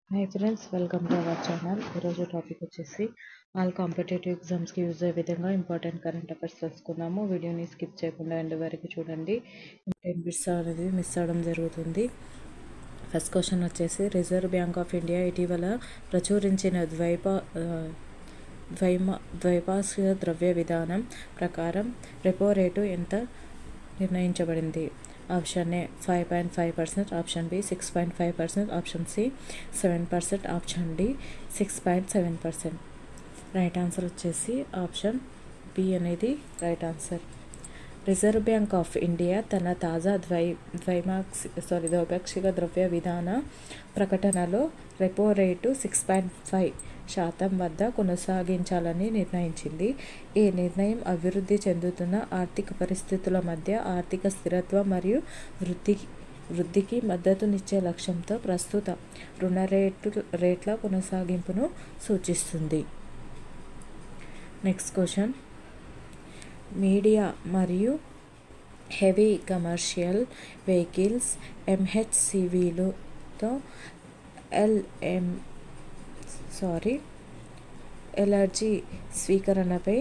Hi friends, welcome to our channel. ఈరోజు topic వచ్చేసి all competitive ఎగ్జామ్స్కి యూజ్ అయ్యే విధంగా ఇంపార్టెంట్ కరెంట్ అఫైర్స్ తెలుసుకుందాము. వీడియోని స్కిప్ చేయకుండా ఎండ్ వరకు చూడండి. ఇంపార్టెంట్ బిట్స్ అనేది మిస్ అవ్వడం జరుగుతుంది. ఫస్ట్ క్వశ్చన్ వచ్చేసి రిజర్వ్ బ్యాంక్ ఆఫ్ ఇండియా ఇటీవల ప్రచురించిన ద్వైపాక్షిక ద్రవ్య విధానం ప్రకారం రెపో రేటు ఎంత నిర్ణయించబడింది? Option A 5.5%, option B 6.5%, option C 7%, option D 6.7%. Right answer వచ్చేసి ఆప్షన్ బి అనేది right answer. Reserve bank of India తన తాజా ద్వైపాక్షిక ద్రవ్య విధాన ప్రకటనలో రెపో రేటు 6.5% వద్ద కొనసాగించాలని నిర్ణయించింది. ఈ నిర్ణయం అభివృద్ధి చెందుతున్న ఆర్థిక పరిస్థితుల మధ్య ఆర్థిక స్థిరత్వం మరియు వృద్ధికి మద్దతునిచ్చే లక్ష్యంతో ప్రస్తుత రుణ రేట్ల కొనసాగింపును సూచిస్తుంది. నెక్స్ట్ క్వశ్చన్, మీడియా మరియు హెవీ కమర్షియల్ వెహికల్స్ MHCVలతో ఎలర్జీ స్వీకరణపై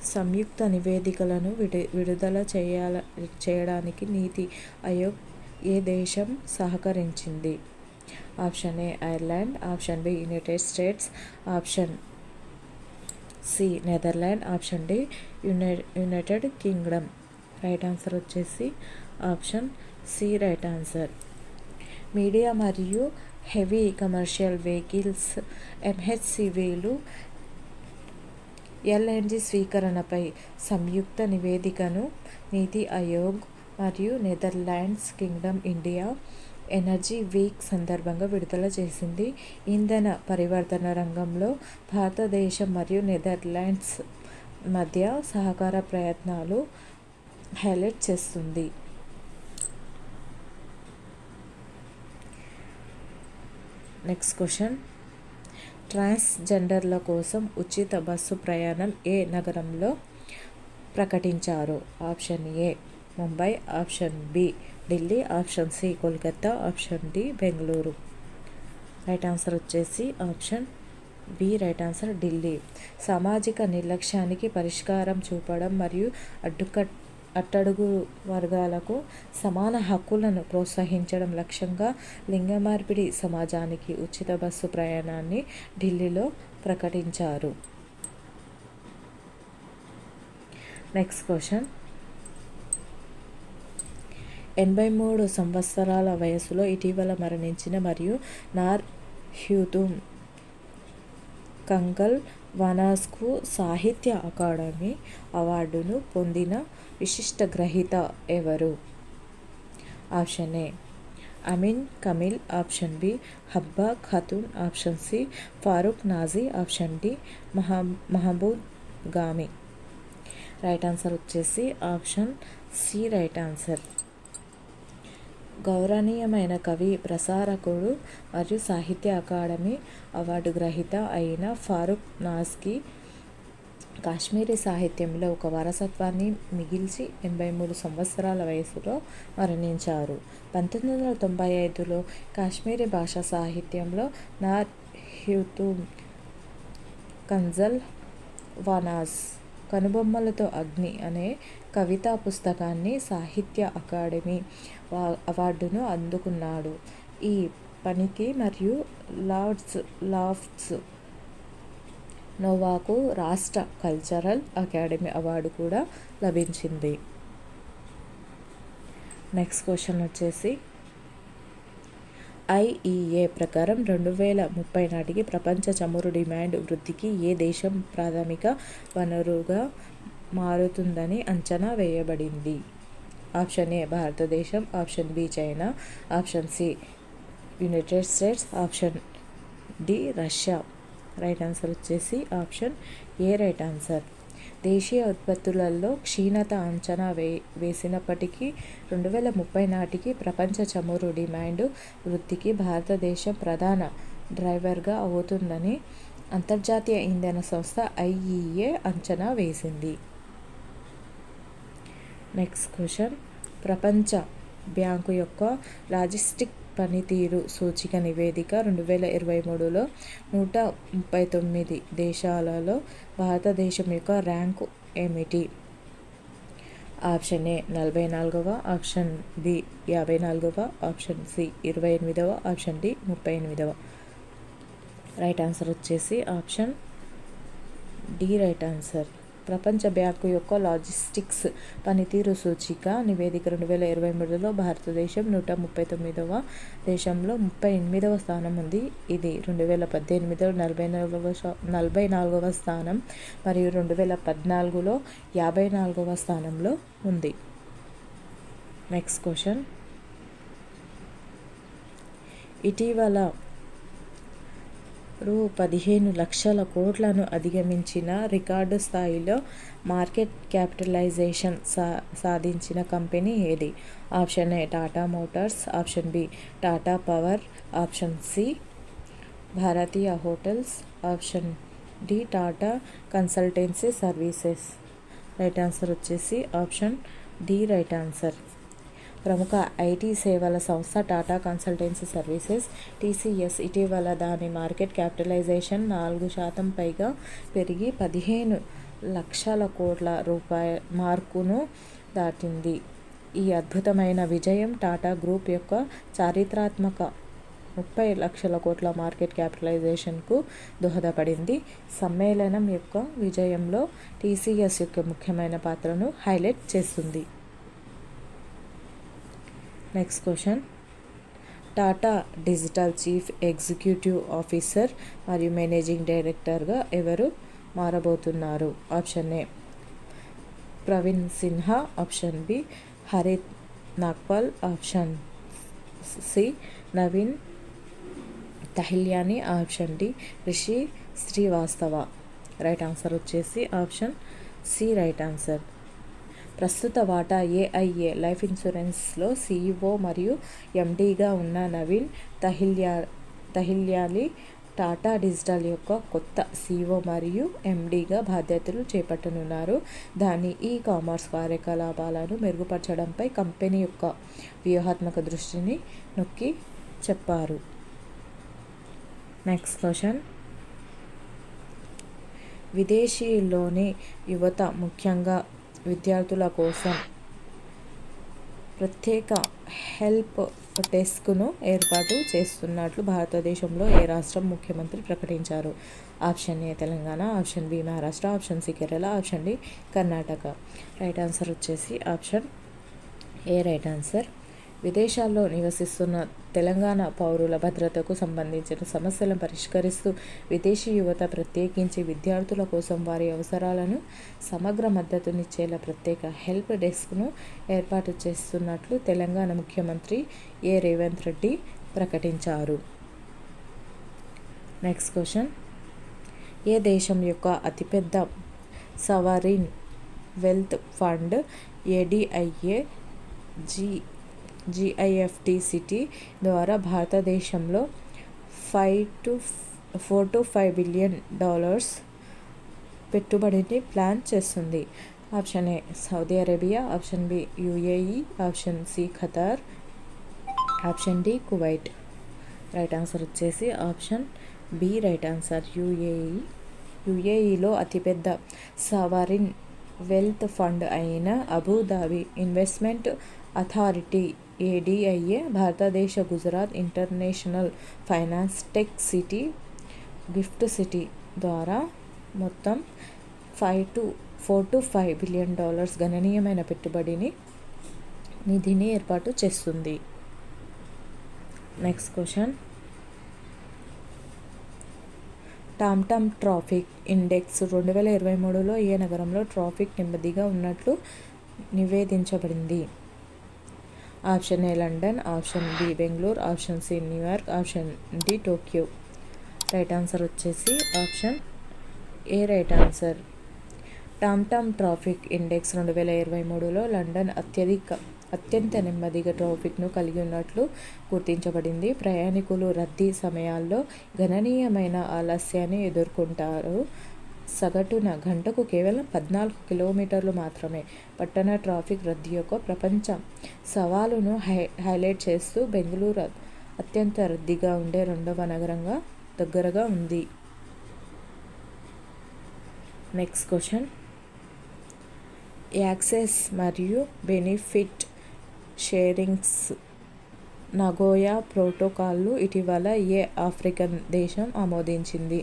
సంయుక్త నివేదికలను విడుదల చేయడానికి నీతి ఆయోగ్ ఏ దేశం సహకరించింది? Option A Ireland, option B United States, option C Netherland, option D United Kingdom. Right answer వచ్చేసి option C right answer. Media మరియు హెవీ కమర్షియల్ వెహికల్స్ MHCVలు ఎల్ఎన్జి స్వీకరణపై సంయుక్త నివేదికను నీతి ఆయోగ్ మరియు Netherlands Kingdom India Energy Week సందర్భంగా విడుదల చేసింది. ఇంధన పరివర్తన రంగంలో భారతదేశం మరియు నెదర్లాండ్స్ మధ్య సహకార ప్రయత్నాలు హైలైట్ చేస్తుంది. నెక్స్ట్ క్వశ్చన్, ట్రాన్స్జెండర్ల కోసం ఉచిత బస్సు ప్రయాణం ఏ నగరంలో ప్రకటించారు? Option A Mumbai, option B Delhi, option C Kolkata, option D Bengaluru. Right answer వచ్చేసి option B right answer Delhi. సామాజిక నిర్లక్ష్యానికి పరిష్కారం చూపడం మరియు అట్టడుగు వర్గాలకు సమాన హక్కులను ప్రోత్సహించడం లక్ష్యంగా లింగ మార్పిడి సమాజానికి ఉచిత బస్సు ప్రయాణాన్ని ఢిల్లీలో ప్రకటించారు. నెక్స్ట్ క్వశ్చన్, 83 సంవత్సరాల వయసులో ఇటీవల మరణించిన మరియు నార్ హ్యూతుమ్ కంగల్ వనాస్కు సాహిత్య అకాడమీ అవార్డును పొందిన విశిష్ట గ్రహీత ఎవరు? Option A Amin Kamil, option B Habba Khatoon, option C Farooq Nazki, option D Mehboob Gami. Right answer వచ్చేసి ఆప్షన్ సి రైట్ ఆన్సర్. గౌరవనీయమైన కవి, ప్రసారకుడు మరియు సాహిత్య అకాడమీ అవార్డు గ్రహీత అయిన ఫారూక్ నాజ్కి కాశ్మీరీ సాహిత్యంలో ఒక వారసత్వాన్ని మిగిల్చి 83 సంవత్సరాల వయసులో మరణించారు. 1995లో కాశ్మీరీ భాషా సాహిత్యంలో నార్ హ్యూతుమ్ కంజల్ వనాస్ కనుబొమ్మలతో అగ్ని అనే కవితా పుస్తకాన్ని సాహిత్య అకాడమీ అవార్డును అందుకున్నాడు. ఈ పనికి మరియు లార్డ్స్ నోవాకు రాష్ట్ర కల్చరల్ అకాడమీ అవార్డు కూడా లభించింది. నెక్స్ట్ క్వశ్చన్ వచ్చేసి IEA ప్రకారం 2030 నాటికి ప్రపంచ చమురు డిమాండ్ వృద్ధికి ఏ దేశం ప్రాథమిక వనరుగా మారుతుందని అంచనా వేయబడింది? ఆప్షన్ ఏ భారతదేశం, option B China, option C United States, option D Russia. Right answer వచ్చేసి ఆప్షన్ ఏ రైట్ ఆన్సర్. దేశీయ ఉత్పత్తులలో క్షీణత అంచనా వేసినప్పటికీ 2030 నాటికి ప్రపంచ చమురు డిమాండ్ వృద్ధికి భారతదేశం ప్రధాన డ్రైవర్గా అవుతుందని అంతర్జాతీయ ఇంధన సంస్థ IEA అంచనా వేసింది. నెక్స్ట్ క్వశ్చన్, ప్రపంచ బ్యాంకు యొక్క లాజిస్టిక్ పనితీరు సూచిక నివేదిక 2023లో 139 దేశాలలో భారతదేశం యొక్క ర్యాంకు ఏమిటి? ఆప్షన్ ఏ 44వ, ఆప్షన్ బి 54వ, ఆప్షన్ సి 28వ, ఆప్షన్ డి 38వ. రైట్ ఆన్సర్ వచ్చేసి ఆప్షన్ డి రైట్ ఆన్సర్. ప్రపంచ బ్యాంకు యొక్క లాజిస్టిక్స్ పనితీరు సూచిక నివేదిక 2023లో భారతదేశం 139వ దేశంలో 38వ స్థానం ఉంది. ఇది 2018లో 44వ స్థానం మరియు 2014లో 54వ స్థానంలో ఉంది. Next question. ఇటీవల రూ. 15 లక్షల కోట్లను అధిగమించిన రికార్డు స్థాయిలో మార్కెట్ క్యాపిటలైజేషన్ సాధించిన కంపెనీ ఏది? Option A Tata Motors, option B Tata Power, option C భారతీయ Hotels, option D Tata Consultancy Services. Right answer వచ్చేసి ఆప్షన్ డి రైట్ ఆన్సర్. ప్రముఖ ఐటీ సేవల సంస్థ టాటా కన్సల్టెన్సీ సర్వీసెస్ టీసీఎస్ ఇటీవల దాని మార్కెట్ క్యాపిటలైజేషన్ 4% పైగా పెరిగి 15 లక్షల కోట్ల రూపాయల మార్కును దాటింది. ఈ అద్భుతమైన విజయం టాటా గ్రూప్ యొక్క చారిత్రాత్మక 30 లక్షల కోట్ల మార్కెట్ క్యాపిటలైజేషన్కు దోహదపడింది. సమ్మేళనం యొక్క విజయంలో టీసీఎస్ యొక్క ముఖ్యమైన పాత్రను హైలైట్ చేస్తుంది. Next question. Tata digital chief executive officer మరియు మేనేజింగ్ డైరెక్టర్గా ఎవరు మారబోతున్నారు? Option A Praveen Sinha, option B Harit Nagpal, option C Naveen Tahilyani, option D Rishi Srivastava. Right answer వచ్చేసి ఆప్షన్ సి రైట్ ఆన్సర్. ప్రస్తుత వాటా ఏఐఏ లైఫ్ ఇన్సూరెన్స్లో సీఈఓ మరియు ఎండీగా ఉన్న నవీన్ తహిల్యాని టాటా డిజిటల్ యొక్క కొత్త సీఈఓ మరియు ఎండీగా బాధ్యతలు చేపట్టనున్నారు. దాని కామర్స్ కార్యకలాపాలను మెరుగుపరచడంపై కంపెనీ యొక్క వ్యూహాత్మక దృష్టిని నొక్కి చెప్పారు. Next question. విదేశీలోని యువత ముఖ్యంగా విద్యార్థుల కోసం ప్రత్యేక హెల్ప్ డెస్క్ను ఏర్పాటు చేస్తున్నట్లు భారతదేశంలో ఏ రాష్ట్రం ముఖ్యమంత్రి ప్రకటించారు? Option A Telangana, option B Maharashtra, option C Kerala, option D Karnataka. Right answer వచ్చేసి ఆప్షన్ ఏ రైట్ ఆన్సర్. విదేశాల్లో నివసిస్తున్న తెలంగాణ పౌరుల భద్రతకు సంబంధించిన సమస్యలను పరిష్కరిస్తూ విదేశీ యువత ప్రత్యేకించి విద్యార్థుల కోసం వారి అవసరాలను సమగ్ర మద్దతునిచ్చేలా ప్రత్యేక హెల్ప్ డెస్క్ను ఏర్పాటు చేస్తున్నట్లు తెలంగాణ ముఖ్యమంత్రి ఏ రేవంత్ రెడ్డి ప్రకటించారు. Next question. ఏ దేశం యొక్క అతిపెద్ద sovereign wealth fund ADIA GIFT city ద్వారా భారతదేశంలో $4 to $5 బిలియన్ పెట్టుబడిని ప్లాన్ చేస్తుంది? Option A Saudi Arabia, option B UAE, option C Qatar, option D Kuwait. Right answer వచ్చేసి ఆప్షన్ బి రైట్ ఆన్సర్ యుఏఈలో అతిపెద్ద సావరిన్ వెల్త్ ఫండ్ అయిన Abu Dhabi investment authority ADIA భారతదేశ Gujarat international finance tech city gift city ద్వారా మొత్తం $4 to $5 billion గణనీయమైన పెట్టుబడిని నిధిని ఏర్పాటు చేస్తుంది. Next question. TomTom traffic index 2023లో ఏ నగరంలో ట్రాఫిక్ నెమ్మదిగా ఉన్నట్లు నివేదించబడింది? Option A London, option B Bengaluru, option C New York, option D Tokyo. Right answer వచ్చేసి option A right answer. TomTom traffic index 2023లో లండన్ అత్యంత నెమ్మదిగా ట్రాఫిక్ను కలిగి ఉన్నట్లు గుర్తించబడింది. ప్రయాణికులు రద్దీ సమయాల్లో గణనీయమైన ఆలస్యాన్ని ఎదుర్కొంటారు. సగటున గంటకు కేవలం 14 కిలోమీటర్లు మాత్రమే. పట్టణ ట్రాఫిక్ రద్దీ యొక్క ప్రపంచ సవాలును హైలైట్ చేస్తూ బెంగళూరు అత్యంత రద్దీగా ఉండే రెండవ నగరంగా దగ్గరగా ఉంది. నెక్స్ట్ క్వశ్చన్, యాక్సెస్ మరియు బెనిఫిట్ షేరింగ్స్ నగోయా ప్రోటోకాల్ను ఇటీవల ఏ ఆఫ్రికన్ దేశం ఆమోదించింది?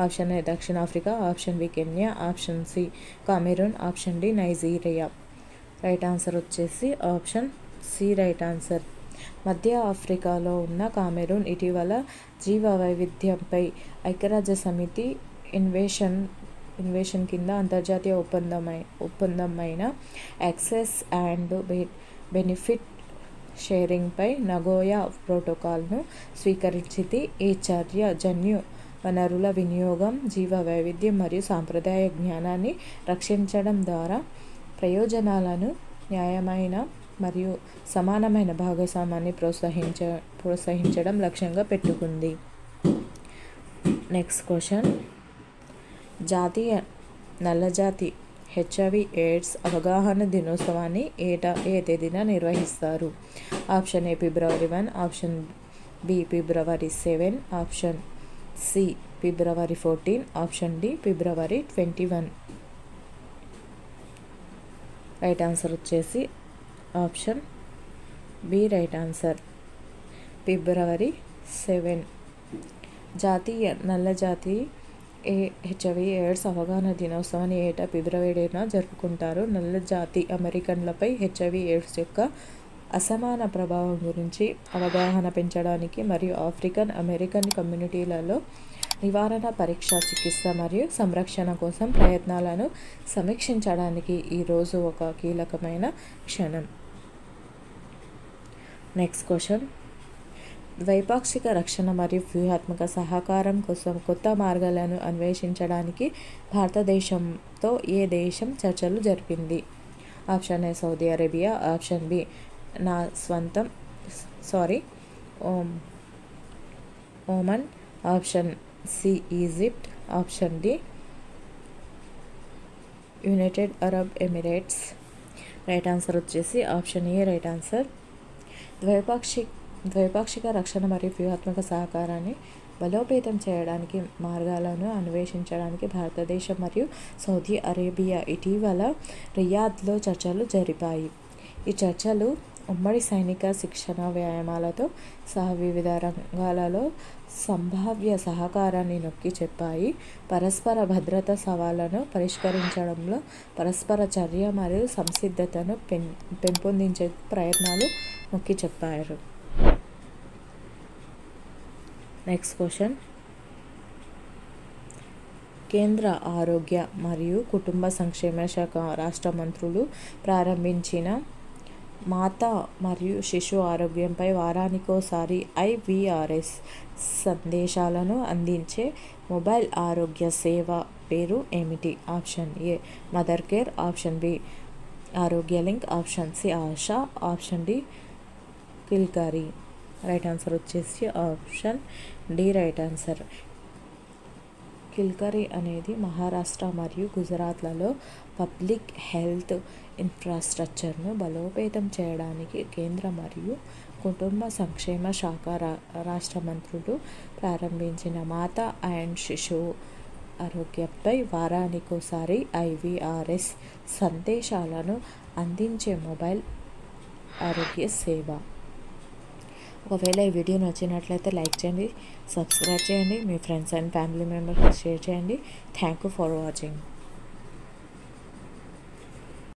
ఆప్షన్ ఏ దక్షిణాఫ్రికా, option B Kenya, option C Cameroon, option D Nigeria. Right answer వచ్చేసి ఆప్షన్ సి రైట్ ఆన్సర్. మధ్య ఆఫ్రికాలో ఉన్న కామెరూన్ ఇటీవల జీవ వైవిధ్యంపై ఐక్యరాజ్య సమితి ఇన్వేషన్ కింద అంతర్జాతీయ ఒప్పందమైన యాక్సెస్ అండ్ బెనిఫిట్ షేరింగ్పై నగోయా ప్రోటోకాల్ను స్వీకరించింది. ఈ చర్య జన్యు వనరుల వినియోగం, జీవ వైవిధ్యం మరియు సాంప్రదాయ జ్ఞానాన్ని రక్షించడం ద్వారా ప్రయోజనాలను, న్యాయమైన మరియు సమానమైన భాగస్వామ్యాన్ని ప్రోత్సహించడం లక్ష్యంగా పెట్టుకుంది. నెక్స్ట్ క్వశ్చన్, జాతీయ నల్లజాతి HIV/AIDS అవగాహన దినోత్సవాన్ని ఏ తేదీన నిర్వహిస్తారు? Option A February 1, option B February 7, option C February 14, option D February 21. Right answer వచ్చేసి option B right answer, February 7. జాతీయ నల్లజాతి HIV/AIDS అవగాహన దినోత్సవాన్ని ఏటా ఫిబ్రవరిన జరుపుకుంటారు. నల్లజాతి అమెరికన్లపై HIV/AIDS యొక్క అసమాన ప్రభావం గురించి అవగాహన పెంచడానికి మరియు ఆఫ్రికన్ అమెరికన్ కమ్యూనిటీలలో నివారణ, పరీక్ష, చికిత్స మరియు సంరక్షణ కోసం ప్రయత్నాలను సమీక్షించడానికి ఈరోజు ఒక కీలకమైన క్షణం. నెక్స్ట్ క్వశ్చన్, ద్వైపాక్షిక రక్షణ మరియు వ్యూహాత్మక సహకారం కోసం కొత్త మార్గాలను అన్వేషించడానికి భారతదేశంతో ఏ దేశం చర్చలు జరిపింది? Option A Saudi Arabia, option B Oman, option C Egypt, option D United Arab Emirates. Right answer వచ్చేసి ఆప్షన్ ఏ రైట్ ఆన్సర్. ద్వైపాక్షిక రక్షణ మరియు వ్యూహాత్మక సహకారాన్ని బలోపేతం చేయడానికి మార్గాలను అన్వేషించడానికి భారతదేశం మరియు సౌదీ అరేబియా ఇటీవల రియాద్లో చర్చలు జరిపాయి. ఈ చర్చలు ఉమ్మడి సైనిక శిక్షణ వ్యాయామాలతో సహా వివిధ రంగాలలో సంభావ్య సహకారాన్ని నొక్కి చెప్పాయి. పరస్పర భద్రతా సవాళ్లను పరిష్కరించడంలో పరస్పర చర్య మరియు సంసిద్ధతను పెంపొందించే ప్రయత్నాలు నొక్కి చెప్పారు. నెక్స్ట్ క్వశ్చన్, కేంద్ర ఆరోగ్య మరియు కుటుంబ సంక్షేమ శాఖ రాష్ట్ర మంత్రులు ప్రారంభించిన మాతా మరియు శిశు ఆరోగ్యంపై వారానికోసారి IVRS సందేశాలను అందించే మొబైల్ ఆరోగ్య సేవ పేరు ఏమిటి? Option A mother care, option B Arogya link, option C Asha, option D Kilkari. Right answer వచ్చేసి option D right answer. Kilkari అనేది మహారాష్ట్ర మరియు గుజరాత్లలో పబ్లిక్ హెల్త్ ఇన్ఫ్రాస్ట్రక్చర్ను బలోపేతం చేయడానికి కేంద్ర మరియు కుటుంబ సంక్షేమ శాఖ రాష్ట్ర మంత్రులు ప్రారంభించిన మాతా అండ్ శిశువు ఆరోగ్యంపై వారానికోసారి IVRS సందేశాలను అందించే మొబైల్ ఆరోగ్య సేవ. ఒకవేళ ఈ వీడియో నచ్చినట్లయితే లైక్ చేయండి, సబ్స్క్రైబ్ చేయండి, మీ ఫ్రెండ్స్ అండ్ ఫ్యామిలీ మెంబర్స్కి షేర్ చేయండి. Thank you for watching.